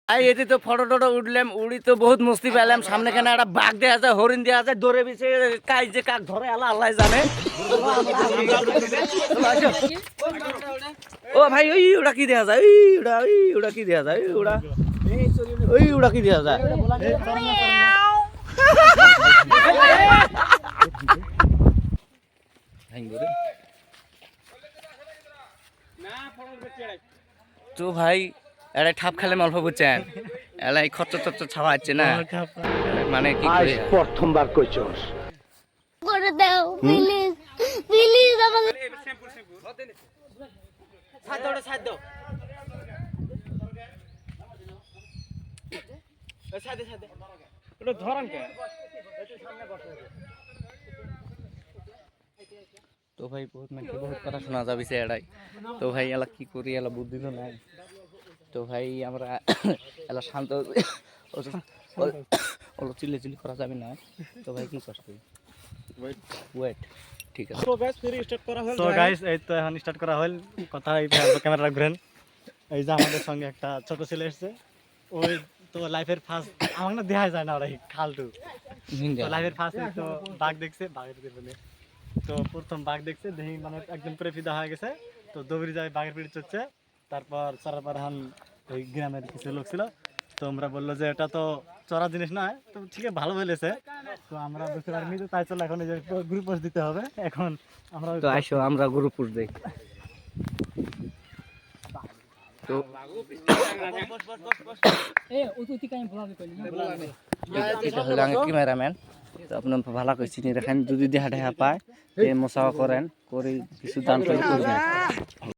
এতে তো ফটো টটো উঠলাম, উড়ি তো বহুত মস্তি পেলাম। সামনে খানে একটা বাঘ দেওয়া যায়, হরিণ দেওয়া যায়, দৌড়ে বিছে কাজ যে কাক ধরে আল্লাহ আল্লাহ জানে। ও ভাই ওই ওটা কি দেওয়া যায়, ওটা কি দেওয়া যায়, ওটা কি দেওয়া যায়। তো ভাই এটা ঠাপ খেলে অল্প বুঝছেন, এলাই খরচ টরচ ছাওয়া হচ্ছে না, মানে কি প্রথমবার কইছস করে দাও প্লিজ প্লিজ আমাকে ছাদ দাও, ছাদ দাও, ছাদে ছাদে ওটা ধরান কে। তো ভাই বহুত মানে বহুত কথা শোনা যাবিছে এটাই। তো ভাই এলা কি করি, এলা বুদ্ধি তো নাই। তো ভাই আমরা এলা শান্ত ওলো চিল্লি চিল্লি করা যাবে না। তো ভাই কি করতে ওয়েট, ঠিক আছে। সো গাইস এই তো এখন স্টার্ট করা হল কথা। এই ক্যামেরা ঘুরেন। এই যে আমাদের সঙ্গে একটা ছোট ছেলে এসেছে, ওই তো লাইফের ফার্স্ট আমাকে না দেখা যায় না ওরা খালটু। তো লাইফের ফার্স্ট তো বাঘ দেখছে, বাঘের পিছনে তো প্রথম বাঘ দেখছে, দেখি মানে একদম পুরো ফিদা হয়ে গেছে। তো দৌড়ে যায়, বাঘের পিঠে চড়ছে। তারপর চড়ার পর হান ওই গ্রামের কিছু লোক ছিল, তো আমরা বললো যে এটা তো চড়া জিনিস নয়, তো ঠিক আছে ভালো বলেছে। তো আমরা বুঝতে পারিনি, তো তাই চলো এখন এই যে গ্রুপ পোস্ট দিতে হবে। এখন আমরা তো আসো আমরা গ্রুপ পুষ দেই। তো এটা হলো আগে ক্যামেরাম্যান। তো আপনার ভালো করে চিনি রাখেন, যদি দেখা দেখা পায় মশা করেন করে কিছু দান করে করবেন।